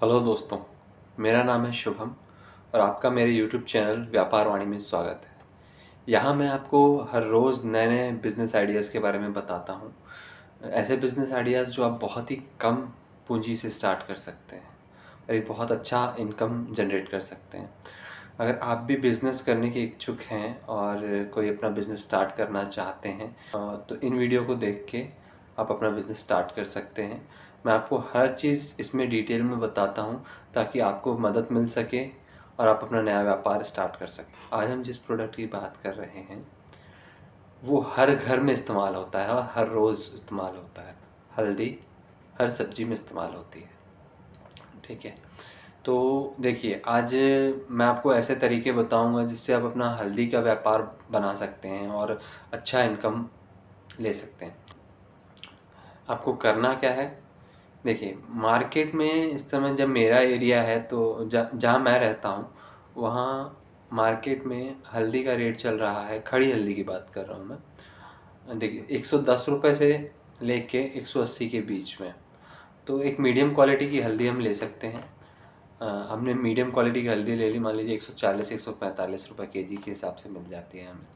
Hello दोस्तों, मेरा नाम है शुभम और आपका मेरे यूट्यूब चैनल व्यापार वाणी में स्वागत है। यहाँ मैं आपको हर रोज़ नए नए बिज़नेस आइडियाज़ के बारे में बताता हूँ। ऐसे बिज़नेस आइडियाज़ जो आप बहुत ही कम पूंजी से स्टार्ट कर सकते हैं और एक बहुत अच्छा इनकम जनरेट कर सकते हैं। अगर आप भी बिज़नेस करने के इच्छुक हैं और कोई अपना बिज़नेस स्टार्ट करना चाहते हैं तो इन वीडियो को देख के आप अपना बिज़नेस स्टार्ट कर सकते हैं। मैं आपको हर चीज़ इसमें डिटेल में बताता हूँ ताकि आपको मदद मिल सके और आप अपना नया व्यापार स्टार्ट कर सकें। आज हम जिस प्रोडक्ट की बात कर रहे हैं वो हर घर में इस्तेमाल होता है और हर रोज़ इस्तेमाल होता है। हल्दी हर सब्जी में इस्तेमाल होती है, ठीक है। तो देखिए, आज मैं आपको ऐसे तरीके बताऊंगा जिससे आप अपना हल्दी का व्यापार बना सकते हैं और अच्छा इनकम ले सकते हैं। आपको करना क्या है, देखिए मार्केट में इस समय जब मेरा एरिया है तो जहाँ मैं रहता हूँ वहाँ मार्केट में हल्दी का रेट चल रहा है, खड़ी हल्दी की बात कर रहा हूँ मैं। देखिए 110 रुपये से लेके 180 के बीच में। तो एक मीडियम क्वालिटी की हल्दी हम ले सकते हैं। हमने मीडियम क्वालिटी की हल्दी ले ली, मान लीजिए 140 145 रुपये केजी के हिसाब से मिल जाती है हमें,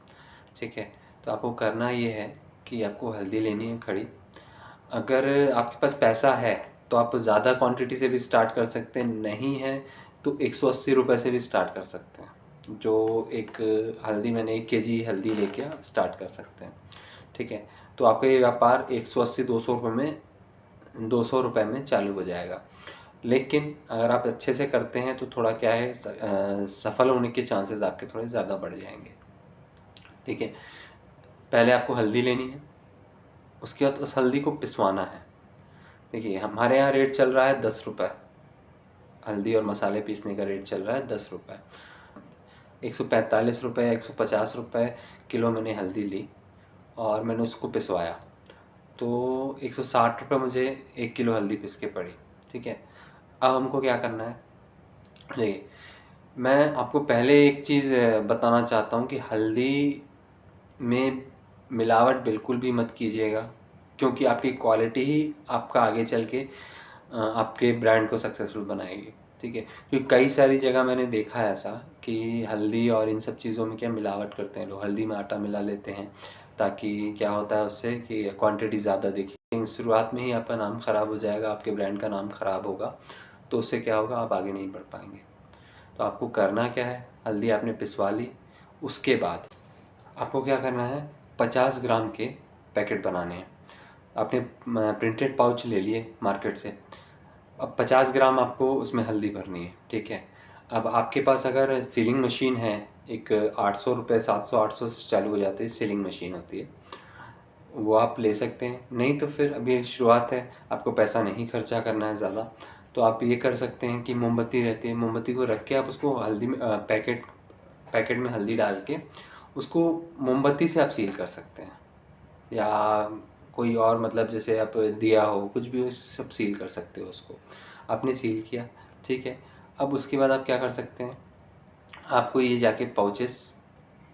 ठीक है। तो आपको करना ये है कि आपको हल्दी लेनी है खड़ी। अगर आपके पास पैसा है तो आप ज़्यादा क्वांटिटी से भी स्टार्ट कर सकते हैं, नहीं है तो 180 रुपये से भी स्टार्ट कर सकते हैं। जो एक हल्दी मैंने 1 केजी हल्दी लेके आप स्टार्ट कर सकते हैं, ठीक है। तो आपका ये व्यापार 180 200 रुपये में 200 रुपये में चालू हो जाएगा। लेकिन अगर आप अच्छे से करते हैं तो थोड़ा क्या है, सफल होने के चांसेस आपके थोड़े ज़्यादा बढ़ जाएंगे, ठीक है। पहले आपको हल्दी लेनी है, उसके बाद उस हल्दी को पिसवाना है। देखिए हमारे यहाँ रेट चल रहा है 10 रुपये, हल्दी और मसाले पीसने का रेट चल रहा है 10 रुपये। 145 रुपये 150 रुपये किलो मैंने हल्दी ली और मैंने उसको पिसवाया तो 160 रुपये मुझे 1 किलो हल्दी पिस के पड़ी, ठीक है। अब हमको क्या करना है, देखिए मैं आपको पहले एक चीज़ बताना चाहता हूँ कि हल्दी में मिलावट बिल्कुल भी मत कीजिएगा, क्योंकि आपकी क्वालिटी ही आपका आगे चल के आपके ब्रांड को सक्सेसफुल बनाएगी, ठीक है। क्योंकि कई सारी जगह मैंने देखा है ऐसा कि हल्दी और इन सब चीज़ों में क्या मिलावट करते हैं लोग, हल्दी में आटा मिला लेते हैं ताकि क्या होता है उससे कि क्वांटिटी ज़्यादा दिखे। शुरुआत में ही आपका नाम ख़राब हो जाएगा, आपके ब्रांड का नाम ख़राब होगा, तो उससे क्या होगा, आप आगे नहीं बढ़ पाएंगे। तो आपको करना क्या है, हल्दी आपने पिसवा ली, उसके बाद आपको क्या करना है, 50 ग्राम के पैकेट बनाने हैं। आपने प्रिंटेड पाउच ले लिए मार्केट से, अब 50 ग्राम आपको उसमें हल्दी भरनी है, ठीक है। अब आपके पास अगर सीलिंग मशीन है, एक 800 रुपये 700 800 से चालू हो जाती है सीलिंग मशीन होती है, वो आप ले सकते हैं। नहीं तो फिर अभी शुरुआत है, आपको पैसा नहीं खर्चा करना है ज़्यादा, तो आप ये कर सकते हैं कि मोमबत्ती रहती है, मोमबत्ती को रख के आप उसको हल्दी में पैकेट में हल्दी डाल के उसको मोमबत्ती से आप सील कर सकते हैं, या कोई और मतलब जैसे आप दिया हो कुछ भी हो, सब सील कर सकते हो उसको। आपने सील किया, ठीक है। अब उसके बाद आप क्या कर सकते हैं, आपको ये जाके पाउचेस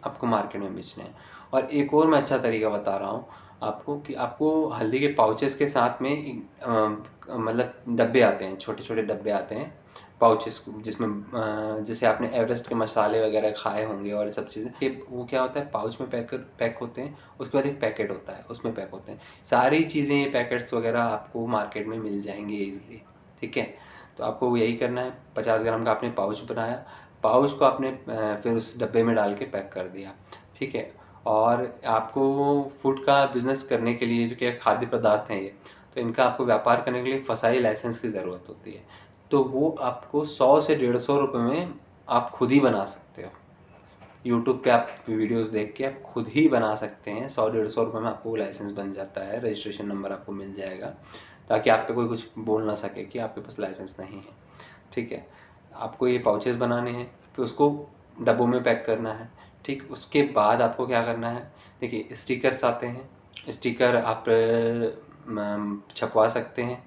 आपको मार्केट में बेचने हैं। और एक और मैं अच्छा तरीका बता रहा हूँ आपको कि आपको हल्दी के पाउचेस के साथ में मतलब डब्बे आते हैं, छोटे छोटे डब्बे आते हैं पाउचेस जिसमें जैसे आपने एवरेस्ट के मसाले वगैरह खाए होंगे और सब चीज़ें, ये वो क्या होता है, पाउच में पैक होते हैं, उसके बाद एक पैकेट होता है उसमें पैक होते हैं सारी चीज़ें। ये पैकेट्स वगैरह आपको मार्केट में मिल जाएंगे ईजिली, ठीक है। तो आपको यही करना है, 50 ग्राम का आपने पाउच बनाया, पाउच को आपने फिर उस डब्बे में डाल के पैक कर दिया, ठीक है। और आपको फूड का बिज़नेस करने के लिए जो कि खाद्य पदार्थ हैं ये, तो इनका आपको व्यापार करने के लिए फसाई लाइसेंस की ज़रूरत होती है। तो वो आपको 100 से 150 रुपये में आप खुद ही बना सकते हो। यूट्यूब पे आप वीडियोस देख के आप खुद ही बना सकते हैं, 100 150 रुपये में आपको लाइसेंस बन जाता है, रजिस्ट्रेशन नंबर आपको मिल जाएगा, ताकि आप पे कोई कुछ बोल ना सके कि आपके पास लाइसेंस नहीं है, ठीक है। आपको ये पाउचेस बनाने हैं, फिर उसको डब्बों में पैक करना है, ठीक। उसके बाद आपको क्या करना है, देखिए स्टिकर्स आते हैं, स्टिकर आप छपवा सकते हैं।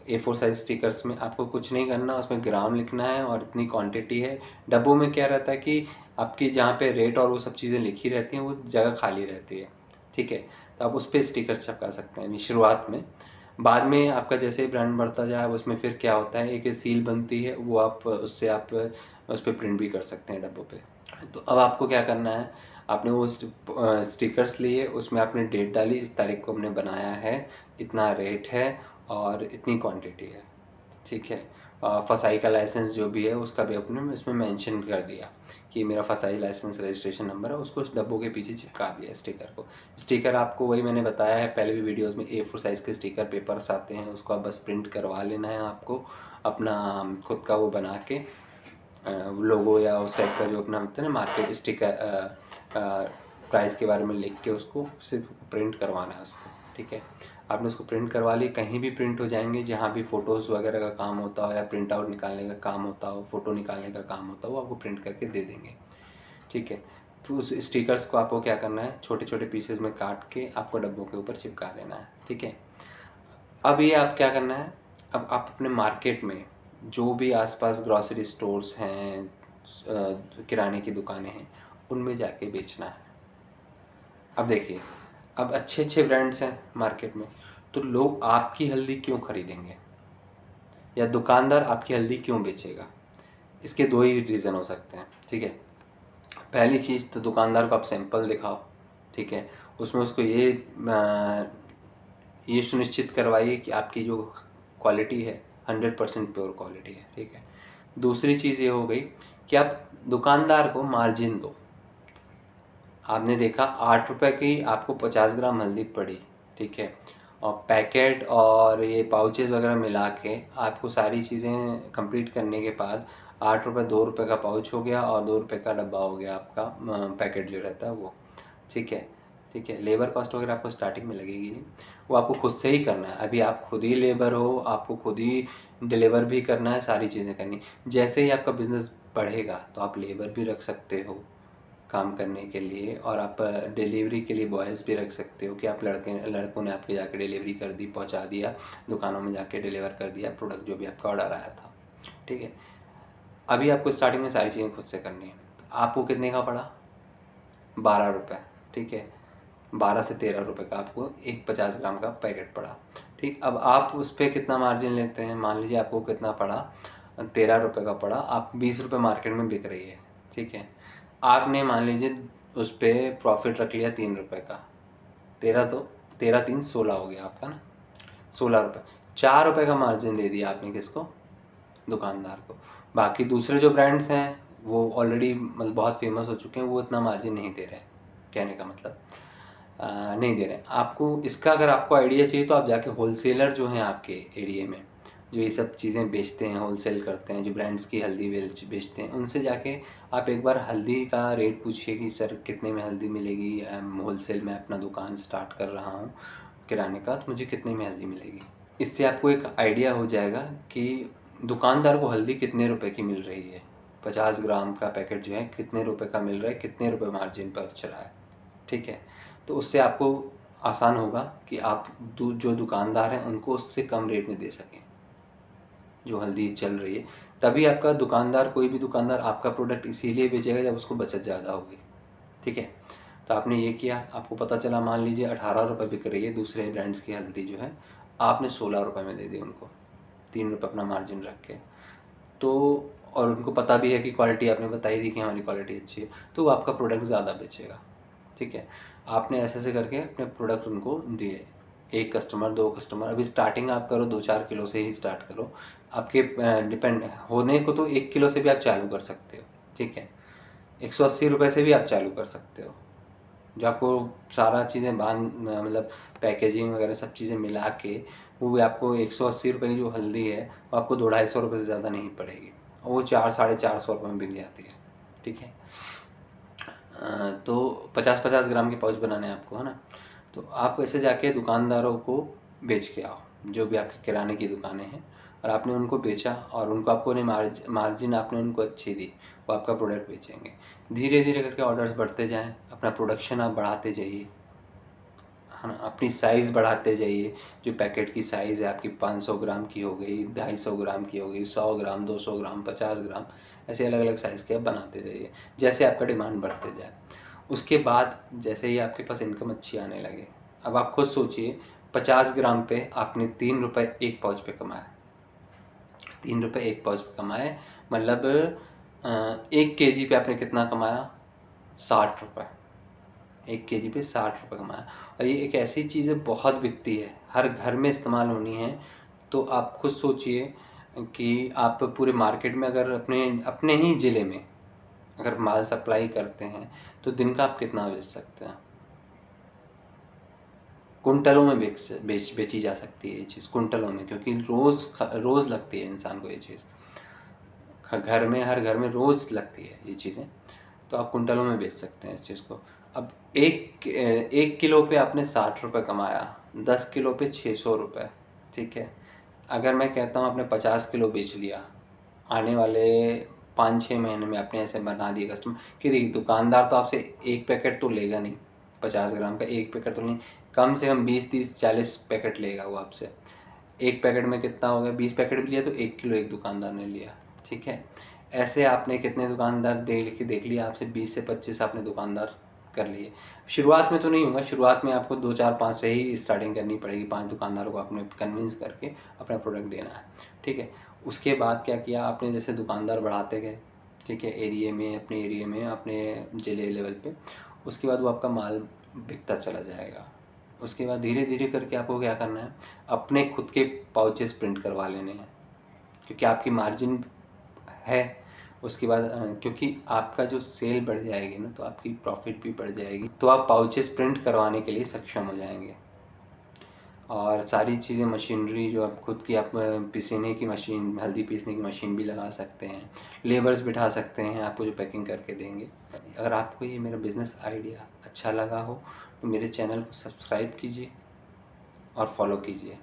A4 साइज स्टिकर्स में आपको कुछ नहीं करना, उसमें ग्राम लिखना है और इतनी क्वांटिटी है। डब्बों में क्या रहता है कि आपकी जहाँ पे रेट और वो सब चीज़ें लिखी रहती हैं वो जगह खाली रहती है, ठीक है। तो आप उस पर स्टिकर्स छपका सकते हैं अभी शुरुआत में। बाद में आपका जैसे ही ब्रांड बढ़ता जाए उसमें फिर क्या होता है, एक सील बनती है, वो आप उससे आप उस पर प्रिंट भी कर सकते हैं डब्बों पे। तो अब आपको क्या करना है, आपने वो स्टिकर्स लिए, उसमें आपने डेट डाली, इस तारीख को हमने बनाया है, इतना रेट है और इतनी क्वांटिटी है, ठीक है। फसाई का लाइसेंस जो भी है उसका भी अपने इसमें मेंशन कर दिया कि मेरा फसाई लाइसेंस रजिस्ट्रेशन नंबर है, उसको उस डब्बों के पीछे चिपका दिया स्टिकर को। स्टिकर आपको वही मैंने बताया है पहले भी वीडियोस में, A4 साइज़ के स्टिकर पेपर्स आते हैं, उसको आप बस प्रिंट करवा लेना है आपको, अपना खुद का वो बना के लोगो या उस टाइप का जो अपना होता है ना मार्केट स्टिकर, प्राइस के बारे में लिख के उसको सिर्फ प्रिंट करवाना है उसको, ठीक है। आपने उसको प्रिंट करवा ली, कहीं भी प्रिंट हो जाएंगे, जहाँ भी फ़ोटोज़ वगैरह का काम होता हो या प्रिंट आउट निकालने का काम होता हो, फ़ोटो निकालने का काम होता हो, वो आपको प्रिंट करके दे देंगे, ठीक है। तो उस स्टिकर्स को आपको क्या करना है, छोटे छोटे पीसेज में काट के आपको डब्बों के ऊपर चिपका देना है, ठीक है। अब ये आप क्या करना है, अब आप अपने मार्केट में जो भी आसपास ग्रॉसरी स्टोर्स हैं, किराने की दुकानें हैं, उनमें जाके बेचना है। अब देखिए, अब अच्छे अच्छे ब्रांड्स हैं मार्केट में, तो लोग आपकी हल्दी क्यों खरीदेंगे या दुकानदार आपकी हल्दी क्यों बेचेगा? इसके दो ही रीज़न हो सकते हैं, ठीक है। पहली चीज़ तो दुकानदार को आप सैंपल दिखाओ, ठीक है, उसमें उसको ये सुनिश्चित करवाइए कि आपकी जो क्वालिटी है 100% प्योर क्वालिटी है, ठीक है। दूसरी चीज़ ये हो गई कि आप दुकानदार को मार्जिन दो। आपने देखा 8 रुपये की आपको 50 ग्राम हल्दी पड़ी, ठीक है, और पैकेट और ये पाउचेस वगैरह मिला के आपको सारी चीज़ें कंप्लीट करने के बाद 8 रुपये 2 रुपये का पाउच हो गया और 2 रुपये का डब्बा हो गया आपका, पैकेट जो रहता है वो, ठीक है। ठीक है, लेबर कॉस्ट वगैरह आपको स्टार्टिंग में लगेगी नहीं, वो आपको खुद से ही करना है। अभी आप खुद ही लेबर हो, आपको खुद ही डिलीवर भी करना है, सारी चीज़ें करनी। जैसे ही आपका बिज़नेस बढ़ेगा तो आप लेबर भी रख सकते हो काम करने के लिए, और आप डिलीवरी के लिए बॉयज़ भी रख सकते हो कि आप लड़कों ने आपके जाके डिलीवरी कर दी, पहुंचा दिया, दुकानों में जाके डिलीवर कर दिया प्रोडक्ट जो भी आपका ऑर्डर आया था, ठीक है। अभी आपको स्टार्टिंग में सारी चीज़ें खुद से करनी है। आपको कितने का पड़ा? 12 रुपये, ठीक है। 12 से 13 रुपये का आपको एक 50 ग्राम का पैकेट पड़ा, ठीक। अब आप उस पर कितना मार्जिन लेते हैं, मान लीजिए आपको कितना पड़ा, 13 रुपये का पड़ा, आप 20 रुपये मार्केट में बिक रही है, ठीक है। आपने मान लीजिए उस पर प्रॉफिट रख लिया 3 रुपये का, 13 तो 13 3 16 हो गया आपका ना, 16 रुपये, 4 रुपये का मार्जिन दे दिया आपने किसको? दुकानदार को। बाकी दूसरे जो ब्रांड्स हैं वो ऑलरेडी मतलब बहुत फेमस हो चुके हैं, वो इतना मार्जिन नहीं दे रहे हैं, कहने का मतलब नहीं दे रहे हैं आपको। इसका अगर आपको आइडिया चाहिए तो आप जाके होलसेलर जो हैं आपके एरिया में, जो ये सब चीज़ें बेचते हैं, होलसेल करते हैं, जो ब्रांड्स की हल्दी बेचते हैं, उनसे जाके आप एक बार हल्दी का रेट पूछिए कि सर कितने में हल्दी मिलेगी, होलसेल में अपना दुकान स्टार्ट कर रहा हूँ किराने का, तो मुझे कितने में हल्दी मिलेगी। इससे आपको एक आइडिया हो जाएगा कि दुकानदार को हल्दी कितने रुपए की मिल रही है, 50 ग्राम का पैकेट जो है कितने रुपए का मिल रहा है, कितने रुपए मार्जिन पर चला है, ठीक है। तो उससे आपको आसान होगा कि आप जो दुकानदार हैं उनको उससे कम रेट में दे सकें जो हल्दी चल रही है। तभी आपका दुकानदार, कोई भी दुकानदार आपका प्रोडक्ट इसीलिए बेचेगा जब उसको बचत ज़्यादा होगी, ठीक है। तो आपने ये किया, आपको पता चला मान लीजिए 18 रुपये बिक रही है दूसरे ब्रांड्स की हल्दी जो है, आपने 16 रुपये में दे दी उनको, 3 रुपये अपना मार्जिन रख के। तो और उनको पता भी है कि क्वालिटी आपने बताई दी कि हमारी क्वालिटी अच्छी है, तो वो आपका प्रोडक्ट ज़्यादा बेचेगा, ठीक है। आपने ऐसे ऐसे करके अपने प्रोडक्ट उनको दिए, 1 कस्टमर 2 कस्टमर, अभी स्टार्टिंग आप करो 2-4 किलो से ही स्टार्ट करो। आपके डिपेंड होने को तो 1 किलो से भी आप चालू कर सकते हो, ठीक है। 180 रुपये से भी आप चालू कर सकते हो, जो आपको सारा चीज़ें मतलब पैकेजिंग वगैरह सब चीज़ें मिला के वो भी आपको 180 रुपये की जो हल्दी है वो आपको 200-250 रुपये से ज़्यादा नहीं पड़ेगी, और वो 400-450 रुपये में बिक जाती है, ठीक है। तो 50-50 ग्राम के पाउच बनाने हैं आपको, है ना। तो आप ऐसे जाके दुकानदारों को बेच के आओ, जो भी आपके किराने की दुकानें हैं, और आपने उनको बेचा और उनको आपको ने मार्जिन आपने उनको अच्छी दी, वो आपका प्रोडक्ट बेचेंगे। धीरे धीरे करके ऑर्डर्स बढ़ते जाएं, अपना प्रोडक्शन आप बढ़ाते जाइए, है ना, अपनी साइज़ बढ़ाते जाइए। जो पैकेट की साइज़ है आपकी 500 ग्राम की हो गई, 250 ग्राम की हो गई, 100 ग्राम, 200 ग्राम, 50 ग्राम, ऐसे अलग अलग साइज़ के आप बनाते जाइए जैसे आपका डिमांड बढ़ते जाए। उसके बाद जैसे ही आपके पास इनकम अच्छी आने लगे, अब आप खुद सोचिए, 50 ग्राम पे आपने 3 रुपये एक पाउच पे कमाए, 3 रुपये एक पाउच पे कमाए, मतलब 1 केजी पे आपने कितना कमाया, 60 रुपये। 1 केजी पे 60 रुपये कमाया। और ये एक ऐसी चीज़ है, बहुत बिकती है, हर घर में इस्तेमाल होनी है। तो आप खुद सोचिए कि आप पूरे मार्केट में अगर अपने अपने ही ज़िले में अगर माल सप्लाई करते हैं तो दिन का आप कितना बेच सकते हैं। कुंटलों में बेची जा सकती है ये चीज़, कुंटलों में, क्योंकि रोज़ लगती है इंसान को ये चीज़, घर में, हर घर में रोज़ लगती है ये चीज़ें। तो आप कुंटलों में बेच सकते हैं इस चीज़ को। अब 1 किलो पे आपने 60 रुपये कमाया, 10 किलो पे 600 रुपये, ठीक है। अगर मैं कहता हूँ आपने 50 किलो बेच लिया, आने वाले 5-6 महीने में आपने ऐसे बना दिए कस्टमर कि देखिए दुकानदार तो आपसे एक पैकेट तो लेगा नहीं, 50 ग्राम का एक पैकेट तो नहीं, कम से कम 20-30-40 पैकेट लेगा वो आपसे। एक पैकेट में कितना हो गया, 20 पैकेट भी लिया तो 1 किलो एक दुकानदार ने लिया, ठीक है। ऐसे आपने कितने दुकानदार देख लिया, आपसे 20 से 25 आपने दुकानदार कर लिए। शुरुआत में तो नहीं होगा, शुरुआत में आपको 2-4-5 से ही स्टार्टिंग करनी पड़ेगी, 5 दुकानदारों को आपने कन्विंस करके अपना प्रोडक्ट देना है, ठीक है। उसके बाद क्या किया आपने, जैसे दुकानदार बढ़ाते गए, ठीक है, अपने एरिए में, अपने ज़िले लेवल पे, उसके बाद वो आपका माल बिकता चला जाएगा। उसके बाद धीरे धीरे करके आपको क्या करना है, अपने खुद के पाउचेस प्रिंट करवा लेने हैं, क्योंकि आपकी मार्जिन है। उसके बाद क्योंकि आपका जो सेल बढ़ जाएगी ना, तो आपकी प्रॉफिट भी बढ़ जाएगी, तो आप पाउचेस प्रिंट करवाने के लिए सक्षम हो जाएंगे। और सारी चीज़ें, मशीनरी जो आप खुद की, आप पीसने की मशीन, हल्दी पीसने की मशीन भी लगा सकते हैं, लेबर्स बिठा सकते हैं आपको जो पैकिंग करके देंगे। अगर आपको ये मेरा बिज़नेस आइडिया अच्छा लगा हो तो मेरे चैनल को सब्सक्राइब कीजिए और फॉलो कीजिए।